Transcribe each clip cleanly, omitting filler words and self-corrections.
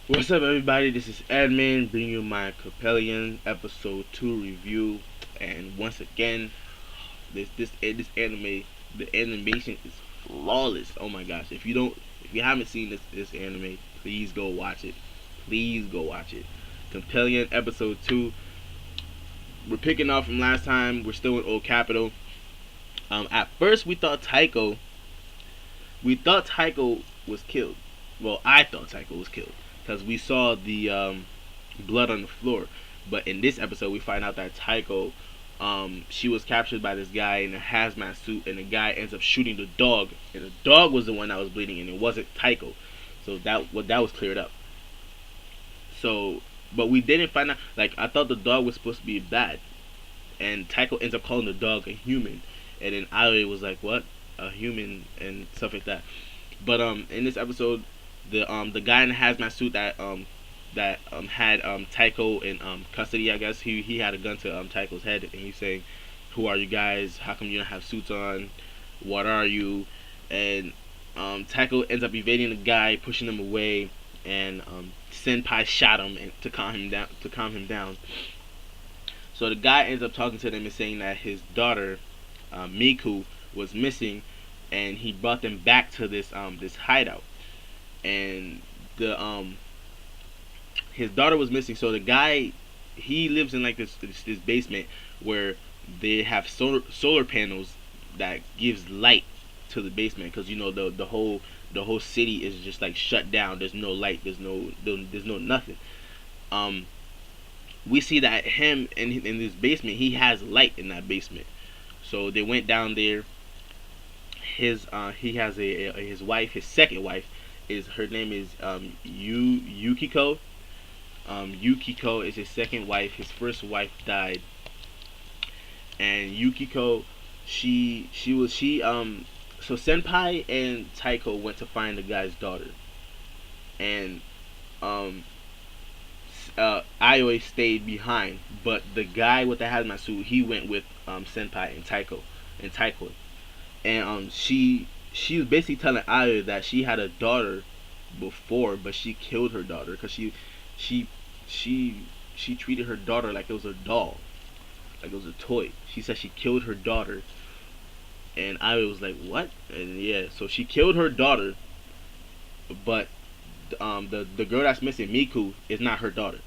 What's up, everybody? This is Edmund bringing you my Coppelion episode 2 review. And once again, this anime, the animation is flawless. Oh my gosh! If you haven't seen this anime, please go watch it. Please go watch it. Coppelion episode 2. We're picking up from last time. We're still in Old Capital. At first we thought Taiko was killed. Well, I thought Taiko was killed because we saw the blood on the floor. But in this episode, we find out that Taiko, she was captured by this guy in a hazmat suit, and the guy ends up shooting the dog, and the dog was the one that was bleeding, and it wasn't Taiko. So that was cleared up. So, but we didn't find out. Like, I thought the dog was supposed to be bad, and Taiko ends up calling the dog a human, and then Aoi was like, "What? A human?" and stuff like that. But in this episode, the guy in the hazmat suit that had Taiko in custody, I guess he had a gun to Taiko's head, and he's saying, "Who are you guys? How come you don't have suits on? What are you?" And Taiko ends up evading the guy, pushing him away, and Senpai shot him and to calm him down. So the guy ends up talking to them and saying that his daughter, Miku, was missing, and he brought them back to this hideout. And the his daughter was missing. So the guy, he lives in like this basement where they have solar panels that gives light to the basement, because the whole city is just like shut down. There's no light. There's no nothing. Um, we see that him in this basement, he has light in that basement. So they went down there. He has his wife, his second wife, her name is Yukiko. Yukiko is his second wife. His first wife died, and Yukiko, so Senpai and Taiko went to find the guy's daughter, and um Aoi stayed behind, but the guy with the hazmat suit, he went with Senpai and Taiko, and she was basically telling Aoi that she had a daughter before, but she killed her daughter because she she treated her daughter like it was a doll, like it was a toy. She said she killed her daughter, and Aoi was like, "What?" And yeah, so she killed her daughter, but the girl that's missing, Miku, is not her daughter.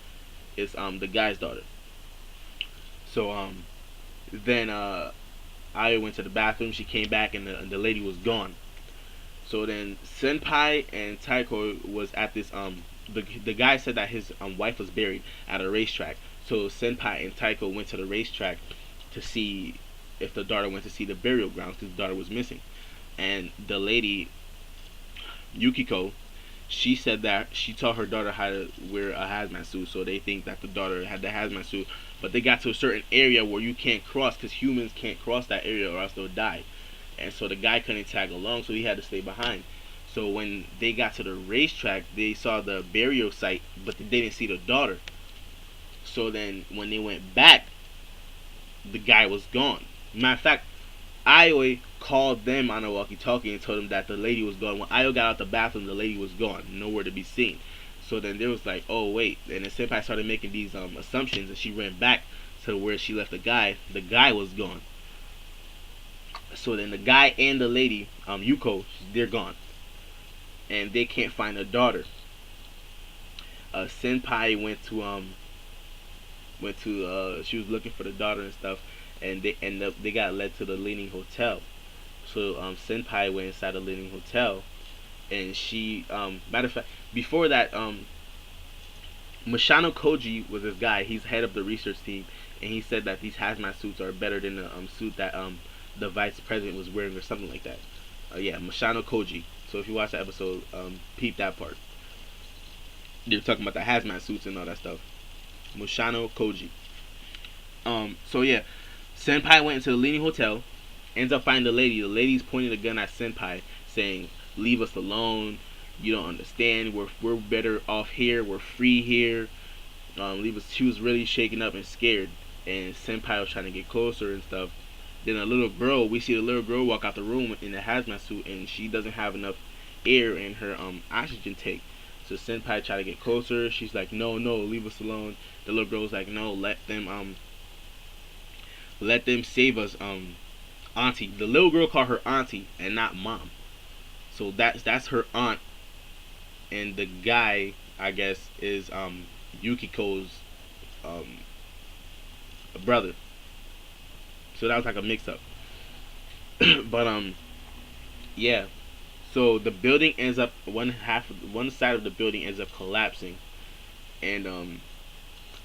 It's the guy's daughter. So then Aoi went to the bathroom. She came back, and the lady was gone. So then Senpai and Taiko was at this the guy said that his wife was buried at a racetrack. So Senpai and Taiko went to the racetrack to see if the daughter went to see the burial grounds, because the daughter was missing. And the lady, Yukiko, she said that she taught her daughter how to wear a hazmat suit, so they think that the daughter had the hazmat suit. But they got to a certain area where you can't cross, because humans can't cross that area or else they'll die. And so the guy couldn't tag along, so he had to stay behind. So when they got to the racetrack, they saw the burial site, but they didn't see the daughter. So then when they went back, the guy was gone. Matter of fact, Aoi called them on a walkie-talkie and told them that the lady was gone. When Aoi got out the bathroom, the lady was gone, nowhere to be seen. So then there was like, oh wait, and then Senpai started making these assumptions, and she ran back to where she left the guy. The guy was gone. So then the guy and the lady, Yuko, they're gone, and they can't find their daughter. Senpai she was looking for the daughter and stuff, and they got led to the Leaning Hotel. So Senpai went inside the Leaning Hotel, and she matter of fact, before that, Mashano Koji was this guy. He's head of the research team, and he said that these hazmat suits are better than the suit that the vice president was wearing, or something like that. Yeah, Mashano Koji. So if you watch the episode, peep that part. They're talking about the hazmat suits and all that stuff. Mashano Koji. So yeah, Senpai went into the Leaning Hotel, ends up finding the lady. The lady's pointing a gun at Senpai, saying, "Leave us alone. You don't understand. We're better off here. We're free here. Leave us." She was really shaken up and scared, and Senpai was trying to get closer and stuff. Then we see the little girl walk out the room in a hazmat suit, and she doesn't have enough air in her oxygen tank. So senpai try to get closer. She's like, no, no, leave us alone. The little girl's like, no, let them save us, auntie. The little girl called her auntie and not mom. So that's her aunt, and the guy, I guess, is Yukiko's um brother. So that was like a mix up. But yeah. So the building ends up one side of the building ends up collapsing, and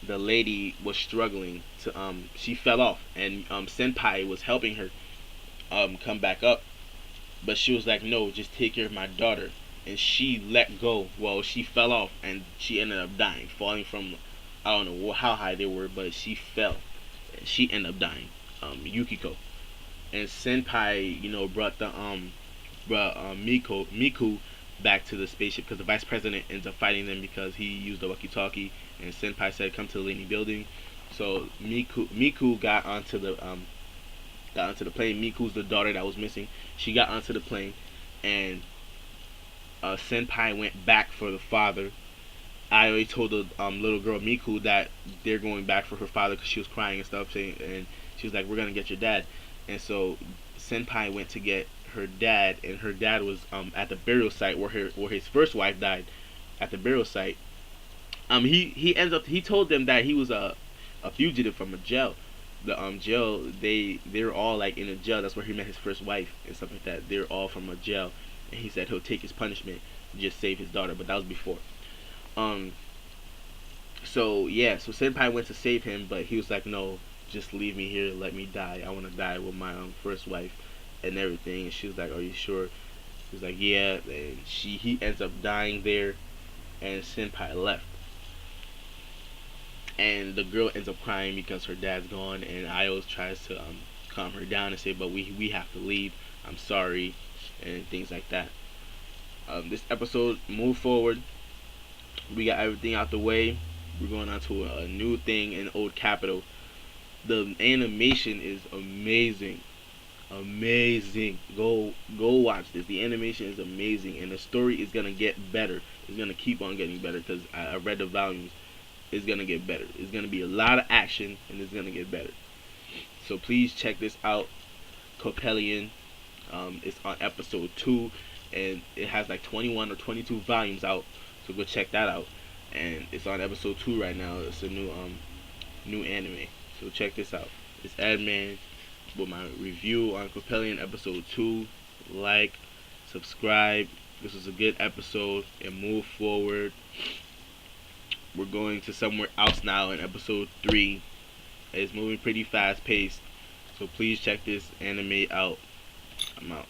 the lady was struggling to she fell off, and senpai was helping her come back up, but she was like, no, just take care of my daughter. And she let go. Well, she fell off and she ended up dying, falling from, I don't know how high they were, but she fell. She ended up dying, Yukiko. And senpai, brought Miku back to the spaceship because the vice president ends up fighting them because he used the walkie-talkie. And senpai said, come to the leaning building. So Miku got onto the plane. Miku's the daughter that was missing. She got onto the plane, and senpai went back for the father. I already told the little girl Miku that they're going back for her father because she was crying and stuff, and she was like, we're gonna get your dad. And so senpai went to get her dad, and her dad was at the burial site where his first wife died, at the burial site. He told them that he was a fugitive from a jail. The jail, they're all like in a jail. That's where he met his first wife and stuff like that. They're all from a jail, and he said he'll take his punishment to just save his daughter. But that was before. So yeah, so senpai went to save him, but he was like, no, just leave me here, let me die. I want to die with my first wife and everything. And she was like, are you sure? He was like, yeah. And he ends up dying there, and senpai left. And the girl ends up crying because her dad's gone, and Io tries to calm her down and say, but we have to leave, I'm sorry, and things like that. This episode moved forward. We got everything out the way. We're going on to a new thing in Old Capital. The animation is amazing. Go watch this. The animation is amazing, and the story is gonna get better. It's gonna keep on getting better because I read the volumes. It's gonna get better. It's gonna be a lot of action, and it's gonna get better. So please check this out. Coppelion. It's on episode 2, and it has like 21 or 22 volumes out. So go check that out. And it's on episode 2 right now. It's a new anime. So check this out. It's Adman with my review on Coppelion episode 2. Like, subscribe. This was a good episode, and move forward. We're going to somewhere else now in episode 3. It's moving pretty fast paced. So please check this anime out. I'm out.